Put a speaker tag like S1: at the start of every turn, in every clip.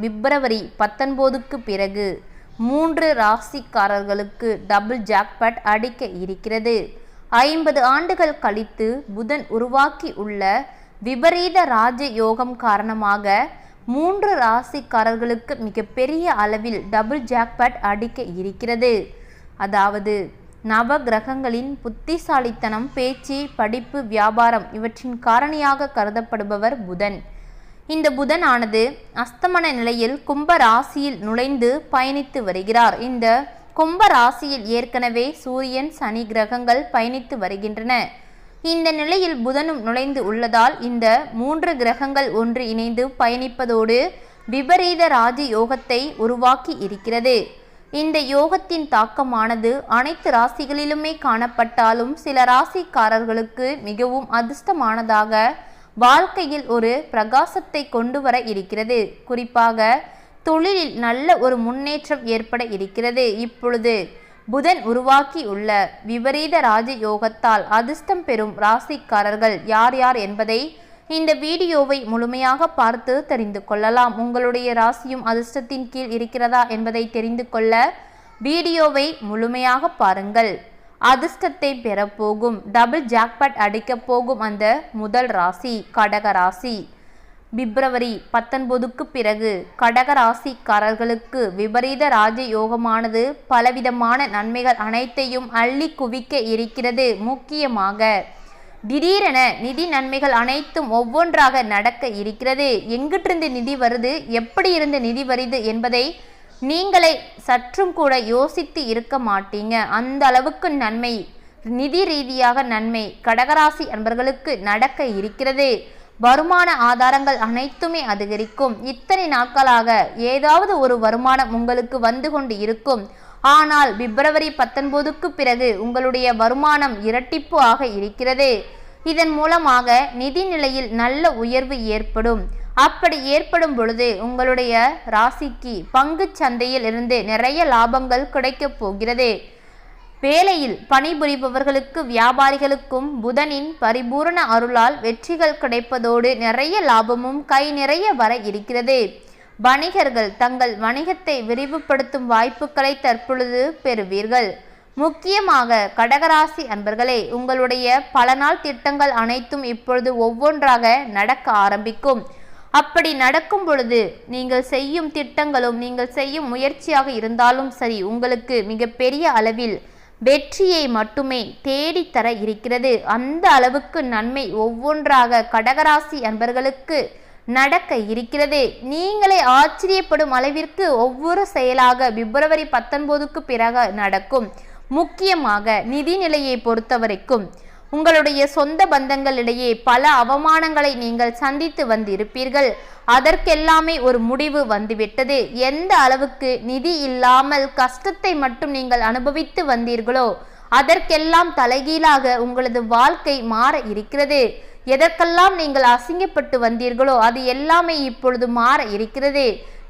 S1: பிப்ரவரி 19க்கு பிறகு 3 ராசிக்காரர்களுக்கு double jackpot அடிக்க இருக்கிறது. 50 ஆண்டுகள் கழித்து புதன் உருவாக்கி உள்ள விபரீத ராஜ யோகம் காரணமாக 3 ராசிக்காரர்களுக்கு மிகப்பெரிய அளவில் டபுள் ஜாக்பாட் அடிக்க இருக்கிறது. அதாவது நவ கிரகங்களின் புத்திசாலித்தனம், பேச்சு, படிப்பு, வியாபாரம் இவற்றின் காரணியாக கருதப்படுபவர் புதன். இந்த புதனானது அஸ்தமன நிலையில் கும்ப ராசியில் நுழைந்து பயணித்து வருகிறார். இந்த கும்ப ராசியில் ஏற்கனவே சூரியன், சனி கிரகங்கள் பயணித்து வருகின்றன. இந்த நிலையில் புதனும் நுழைந்து உள்ளதால் இந்த 3 கிரகங்கள் ஒன்று இணைந்து பயணிப்பதோடு விபரீத ராஜ யோகத்தை உருவாக்கி இருக்கிறது. இந்த யோகத்தின் தாக்கமானது அனைத்து ராசிகளிலுமே காணப்பட்டாலும் சில ராசிக்காரர்களுக்கு மிகவும் அதிர்ஷ்டமானதாக வாழ்க்கையில் ஒரு பிரகாசத்தை கொண்டு வர இருக்கிறது. குறிப்பாக தொழிலில் நல்ல ஒரு முன்னேற்றம் ஏற்பட இருக்கிறது. இப்பொழுது புதன் உருவாக்கி உள்ள விபரீத ராஜ யோகத்தால் அதிர்ஷ்டம் பெறும் ராசிக்காரர்கள் யார் யார் என்பதை இந்த வீடியோவை முழுமையாக பார்த்து தெரிந்து கொள்ளலாம். உங்களுடைய ராசியும் அதிர்ஷ்டத்தின் கீழ் இருக்கிறதா என்பதை தெரிந்து கொள்ள வீடியோவை முழுமையாக பாருங்கள். அதிர்ஷ்டத்தை பெறப்போகும், டபுள் ஜாக்பாட் அடிக்கப் போகும் அந்த முதல் ராசி கடக ராசி. பிப்ரவரி 19க்கு பிறகு கடக ராசிக்காரர்களுக்கு விபரீத ராஜ யோகமானது பலவிதமான நன்மைகள் அனைத்தையும் அள்ளி குவிக்க இருக்கிறது. முக்கியமாக திடீரென நிதி நன்மைகள் அனைத்தும் ஒவ்வொன்றாக நடக்க இருக்கிறது. எங்கிட்டிருந்து நிதி வருது, எப்படி இருந்து நிதி வருது என்பதை நீங்களே சற்றும் கூட யோசித்து இருக்க மாட்டீங்க. அந்த அளவுக்கு நன்மை, நிதி ரீதியாக நன்மை கடகராசி அன்பர்களுக்கு நடக்க இருக்கிறது. வருமான ஆதாரங்கள் அனைத்துமே அதிகரிக்கும். இத்தனை நாட்களாக ஏதாவது ஒரு வருமானம் உங்களுக்கு வந்து கொண்டு இருக்கும். ஆனால் பிப்ரவரி 19க்கு பிறகு உங்களுடைய வருமானம் இரட்டிப்பு ஆக இருக்கிறது. இதன் மூலமாக நிதி நிலையில் நல்ல உயர்வு ஏற்படும். அப்படி ஏற்படும் பொழுது உங்களுடைய ராசிக்கு பங்கு சந்தையில் இருந்து நிறைய லாபங்கள் கிடைக்கப் போகிறது. வேலையில் பணிபுரிபவர்களுக்கு, வியாபாரிகளுக்கும் புதனின் பரிபூரண அருளால் வெற்றிகள் கிடைப்பதோடு நிறைய லாபமும் கை நிறைய வர இருக்கிறது. வணிகர்கள் தங்கள் வணிகத்தை விரிவுபடுத்தும் வாய்ப்புகளை தற்பொழுது பெறுவீர்கள். முக்கியமாக கடகராசி அன்பர்களே, உங்களுடைய பல நாள் திட்டங்கள் அனைத்தும் இப்பொழுது ஒவ்வொன்றாக நடக்க ஆரம்பிக்கும். அப்படி நடக்கும் பொழுது நீங்கள் செய்யும் திட்டங்களும், நீங்கள் செய்யும் முயற்சியாக இருந்தாலும் சரி, உங்களுக்கு மிகப்பெரிய அளவில் வெற்றியை மட்டுமே தேடித்தர இருக்கிறது. அந்த அளவுக்கு நன்மை ஒவ்வொன்றாக கடகராசி அன்பர்களுக்கு நடக்க இருக்கிறது. நீங்களே ஆச்சரியப்படும் அளவிற்கு ஒவ்வொரு செயலாக பிப்ரவரி 19க்கு பிறகு நடக்கும். முக்கியமாக நிதி நிலையை பொறுத்தவரைக்கும் உங்களுடைய சொந்த பந்தங்களிடையே பல அவமானங்களை நீங்கள் சந்தித்து வந்திருப்பீர்கள். அதற்கெல்லாமே ஒரு முடிவு வந்துவிட்டது. எந்த அளவுக்கு நிதி இல்லாமல் கஷ்டத்தை மட்டும் நீங்கள் அனுபவித்து வந்தீர்களோ அதற்கெல்லாம் தலைகீழாக உங்களது வாழ்க்கை மாற இருக்கிறது. எதற்கெல்லாம் நீங்கள் அசிங்கப்பட்டு வந்தீர்களோ அது எல்லாமே இப்பொழுது மாற இருக்கிறது.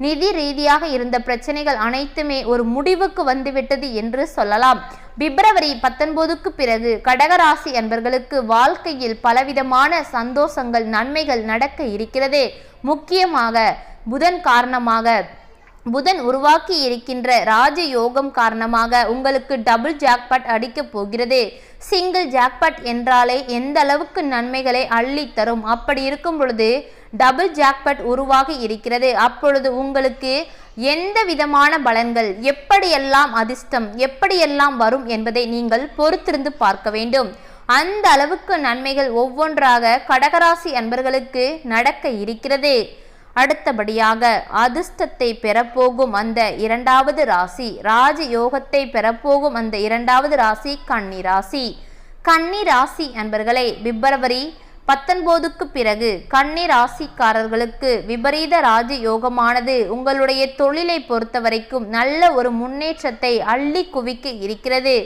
S1: நிதி ரீதியாக இருந்த பிரச்சனைகள் அனைத்துமே ஒரு முடிவுக்கு வந்துவிட்டது என்று சொல்லலாம். பிப்ரவரி 19க்கு பிறகு கடகராசி அன்பர்களுக்கு வாழ்க்கையில் பலவிதமான சந்தோஷங்கள், நன்மைகள் நடக்க இருக்கிறது. முக்கியமாக புதன் காரணமாக, புதன் உருவாக்கி இருக்கின்ற ராஜ யோகம் காரணமாக உங்களுக்கு டபுள் ஜாக்பாட் அடிக்க போகிறது. சிங்கிள் ஜாக்பாட் என்றாலே எந்த அளவுக்கு நன்மைகளை அள்ளி தரும். அப்படி இருக்கும் பொழுது டபுள் ஜாக்பாட் உருவாகி இருக்கிறது. அப்பொழுது உங்களுக்கு எந்த விதமான பலன்கள், எப்படியெல்லாம் அதிர்ஷ்டம், எப்படியெல்லாம் வரும் என்பதை நீங்கள் பொறுத்திருந்து பார்க்க வேண்டும். அந்த அளவுக்கு நன்மைகள் ஒவ்வொன்றாக கடகராசி அன்பர்களுக்கு நடக்க இருக்கிறது. அடுத்தபடியாக அதிர்ஷ்டத்தை பெறப்போகும் அந்த இரண்டாவது ராசி, ராஜ யோகத்தை பெறப்போகும் அந்த இரண்டாவது ராசி கன்னி ராசி. கன்னி ராசி அன்பர்களே, பிப்ரவரி 19க்கு பிறகு கன்னி ராசிக்காரர்களுக்கு விபரீத ராஜ யோகமானது உங்களுடைய தொழிலை பொறுத்தவரைக்கும் நல்ல ஒரு முன்னேற்றத்தை அள்ளி குவிக்க இருக்கிறது.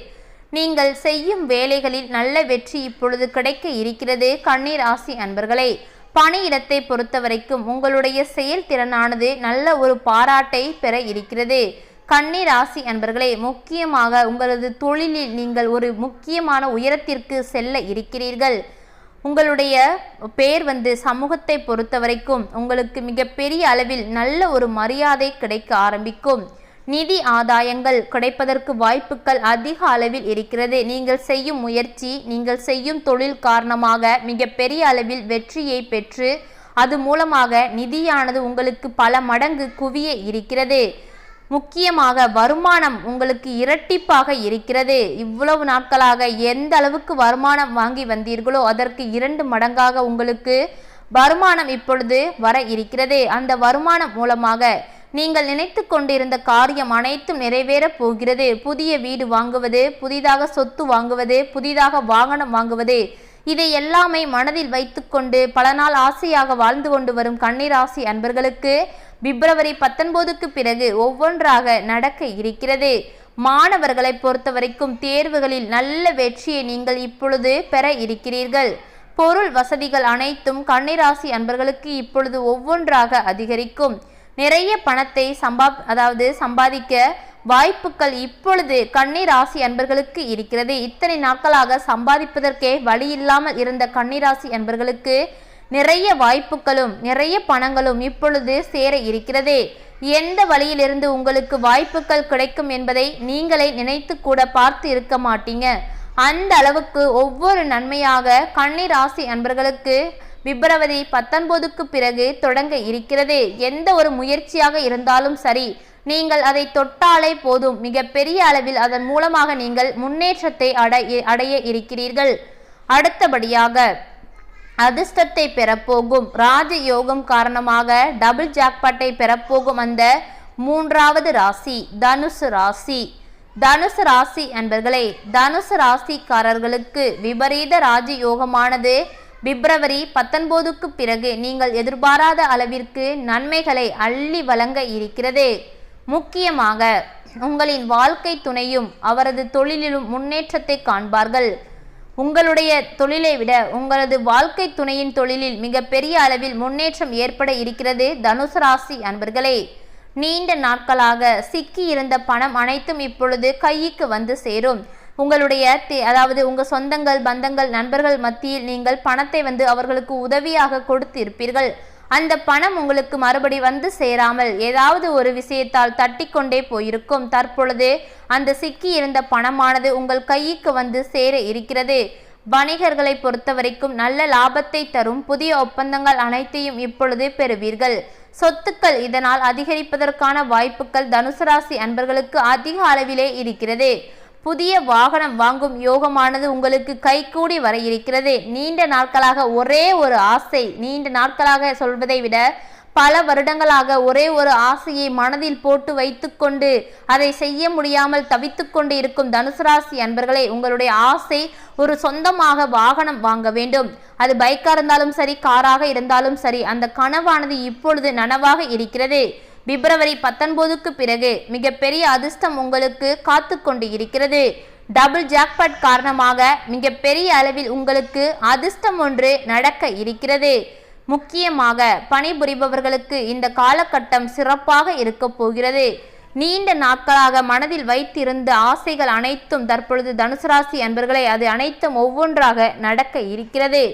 S1: நீங்கள் செய்யும் வேலைகளில் நல்ல வெற்றி இப்பொழுது கிடைக்க இருக்கிறது. கன்னி ராசி அன்பர்களே, பணியிடத்தை பொறுத்தவரைக்கும் உங்களுடைய செயல்திறனானது நல்ல ஒரு பாராட்டை பெற இருக்கிறது. கன்னி ராசி அன்பர்களே, முக்கியமாக உங்களது தொழிலில் நீங்கள் ஒரு முக்கியமான உயரத்திற்கு செல்ல இருக்கிறீர்கள். உங்களுடைய பேர் சமூகத்தை பொறுத்த வரைக்கும் உங்களுக்கு மிகப்பெரிய அளவில் நல்ல ஒரு மரியாதை கிடைக்க ஆரம்பிக்கும். நிதி ஆதாயங்கள் கிடைப்பதற்கு வாய்ப்புகள் அதிக அளவில் இருக்கிறது. நீங்கள் செய்யும் முயற்சி, நீங்கள் செய்யும் தொழில் காரணமாக மிகப்பெரிய அளவில் வெற்றியை பெற்று அது மூலமாக நிதியானது உங்களுக்கு பல மடங்கு குவிய இருக்கிறது. முக்கியமாக வருமானம் உங்களுக்கு இரட்டிப்பாக இருக்கிறது. இவ்வளவு நாட்களாக எந்த அளவுக்கு வருமானம் வாங்கி வந்தீர்களோ அதற்கு 2 மடங்காக உங்களுக்கு வருமானம் இப்பொழுது வர இருக்கிறது. அந்த வருமானம் மூலமாக நீங்கள் நினைத்து கொண்டிருந்த காரியம் அனைத்தும் நிறைவேறப் போகிறது. புதிய வீடு வாங்குவது, புதிதாக சொத்து வாங்குவது, புதிதாக வாகனம் வாங்குவது, இதை எல்லாமே மனதில் வைத்துக்கொண்டு பல நாள் ஆசையாக வாழ்ந்து கொண்டு வரும் கன்னிராசி அன்பர்களுக்கு பிப்ரவரி 19க்கு பிறகு ஒவ்வொன்றாக நடக்க இருக்கிறது. மாணவர்களை பொறுத்த வரைக்கும் தேர்வுகளில் நல்ல வெற்றியை நீங்கள் இப்பொழுது பெற இருக்கிறீர்கள். பொருள் வசதிகள் அனைத்தும் கன்னிராசி அன்பர்களுக்கு இப்பொழுது ஒவ்வொன்றாக அதிகரிக்கும். நிறைய பணத்தை சம்பாதிக்க வாய்ப்புகள் இப்பொழுது கன்னிராசி அன்பர்களுக்கு இருக்கிறது. இத்தனை நாட்களாக சம்பாதிப்பதற்கே வழி இல்லாமல் இருந்த கன்னிராசி அன்பர்களுக்கு நிறைய வாய்ப்புகளும் நிறைய பணங்களும் இப்பொழுது சேர இருக்கிறது. எந்த வழியிலிருந்து உங்களுக்கு வாய்ப்புகள் கிடைக்கும் என்பதை நீங்களே நினைத்து கூட பார்த்து இருக்க மாட்டீங்க. அந்த அளவுக்கு ஒவ்வொரு நன்மையாக கன்னிராசி அன்பர்களுக்கு பிப்ரவரி 19க்கு பிறகு தொடங்க இருக்கிறது. எந்த ஒரு முயற்சியாக இருந்தாலும் சரி, நீங்கள் அதை தொட்டாலே போதும், மிகப்பெரிய அளவில் அதன் மூலமாக நீங்கள் முன்னேற்றத்தை அடைய இருக்கிறீர்கள். அடுத்தபடியாக அதிர்ஷ்டத்தை பெறப்போகும் ராஜயோகம் காரணமாக டபுள் ஜாக்பாட்டை பெறப்போகும் அந்த 3வது ராசி தனுசு ராசி. தனுசு ராசி அன்பர்களே, தனுசு ராசிக்காரர்களுக்கு விபரீத ராஜயோகமானது பிப்ரவரி 19க்கு பிறகு நீங்கள் எதிர்பாராத அளவிற்கு நன்மைகளை அள்ளி வழங்க இருக்கிறது. முக்கியமாக உங்களின் வாழ்க்கை துணையும் அவரது தொழிலிலும் முன்னேற்றத்தை காண்பார்கள். உங்களுடைய தொழிலை விட உங்களது வாழ்க்கை துணையின் தொழிலில் மிகப்பெரிய அளவில் முன்னேற்றம் ஏற்பட இருக்கிறது. தனுசு ராசி அன்பர்களே, நீண்ட நாட்களாக சிக்கி இருந்த பணம் அனைத்தும் இப்பொழுது கைக்கு வந்து சேரும். உங்களுடைய உங்கள் சொந்தங்கள், பந்தங்கள், நண்பர்கள் மத்தியில் நீங்கள் பணத்தை அவர்களுக்கு உதவியாக கொடுத்து இருப்பீர்கள். அந்த பணம் உங்களுக்கு மறுபடி வந்து சேராமல் ஏதாவது ஒரு விஷயத்தால் தட்டி கொண்டே போயிருக்கும். தற்பொழுது அந்த சிக்கி இருந்த பணமானது உங்கள் கைக்கு வந்து சேர இருக்கிறது. வணிகர்களை பொறுத்த வரைக்கும் நல்ல லாபத்தை தரும் புதிய ஒப்பந்தங்கள் அனைத்தையும் இப்பொழுது பெறுவீர்கள். சொத்துக்கள் இதனால் அதிகரிப்பதற்கான வாய்ப்புகள் தனுசு ராசி அன்பர்களுக்கு அதிக அளவிலே இருக்கிறது. புதிய வாகனம் வாங்கும் யோகமானது உங்களுக்கு கைகூடி வர இருக்கிறது. நீண்ட நாட்களாக ஒரே ஒரு ஆசை, நீண்ட நாட்களாக சொல்வதை விட பல வருடங்களாக ஒரே ஒரு ஆசையை மனதில் போட்டு வைத்துக்கொண்டு அதை செய்ய முடியாமல் தவித்து கொண்டு இருக்கும் தனுசு ராசி அன்பர்களே, உங்களுடைய ஆசை ஒரு சொந்தமாக வாகனம் வாங்க வேண்டும். அது பைக்காக இருந்தாலும் சரி, காராக இருந்தாலும் சரி, அந்த கனவானது இப்பொழுது நனவாக இருக்கிறது. பிப்ரவரி 19க்கு பிறகு மிகப்பெரிய அதிர்ஷ்டம் உங்களுக்கு காத்து கொண்டு இருக்கிறது. டபுள் ஜாக்பாட் காரணமாக மிகப்பெரிய அளவில் உங்களுக்கு அதிர்ஷ்டம் ஒன்று நடக்க இருக்கிறது. முக்கியமாக பணிபுரிபவர்களுக்கு இந்த காலகட்டம் சிறப்பாக இருக்க போகிறது. நீண்ட நாட்களாக மனதில் வைத்திருந்த ஆசைகள் அனைத்தும் தற்பொழுது தனுசு ராசி அன்பர்களே, அது அனைத்தும் ஒவ்வொன்றாக நடக்க இருக்கிறது.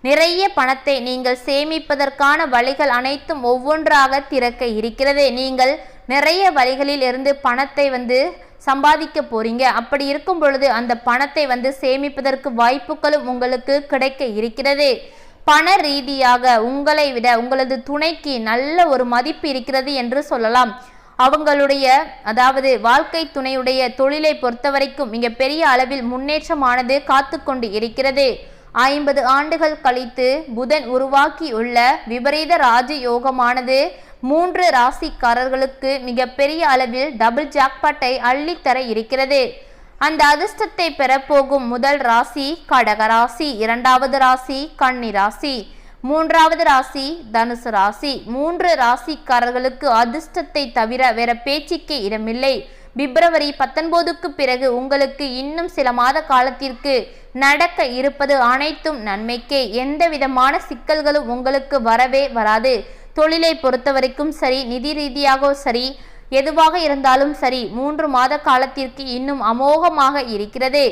S1: நிறைய பணத்தை நீங்கள் சேமிப்பதற்கான வழிகள் அனைத்தும் ஒவ்வொன்றாக திறக்க இருக்கிறது. நீங்கள் நிறைய வழிகளில் இருந்து பணத்தை சம்பாதிக்க போறீங்க. அப்படி இருக்கும் பொழுது அந்த பணத்தை சேமிப்பதற்கு வாய்ப்புகளும் உங்களுக்கு கிடைக்க இருக்கிறது. பண ரீதியாக உங்களை விட உங்களது துணைக்கு நல்ல ஒரு மதிப்பு இருக்கிறது என்று சொல்லலாம். அவங்களுடைய வாழ்க்கை துணையுடைய தொழிலை பொறுத்த வரைக்கும் மிகப்பெரிய அளவில் முன்னேற்றமானது காத்து கொண்டு இருக்கிறது. 50 ஆண்டுகள் கழித்து புதன் உருவாக்கியுள்ள விபரீத ராஜயோகமானது 3 ராசிக்காரர்களுக்கு மிகப்பெரிய அளவில் டபுள் ஜாக்பாட்டை அள்ளித்தர இருக்கிறது. அந்த அதிர்ஷ்டத்தை பெறப்போகும் முதல் ராசி கடகராசி, 2வது ராசி கன்னி ராசி, 3வது ராசி தனுசு ராசி. 3 ராசிக்காரர்களுக்கு அதிர்ஷ்டத்தை தவிர வேற பேச்சுக்கே இடமில்லை. பிப்ரவரி 19க்கு பிறகு உங்களுக்கு இன்னும் சில மாத காலத்திற்கு நடக்க இருப்பது அனைத்தும் நன்மைக்கே. எந்த விதமான சிக்கல்களும் உங்களுக்கு வரவே வராது. தொழிலை பொறுத்த வரைக்கும் சரி, நிதி ரீதியாகவும் சரி, எதுவாக இருந்தாலும் சரி, 3 மாத காலத்திற்கு இன்னும் அமோகமாக இருக்கிறது.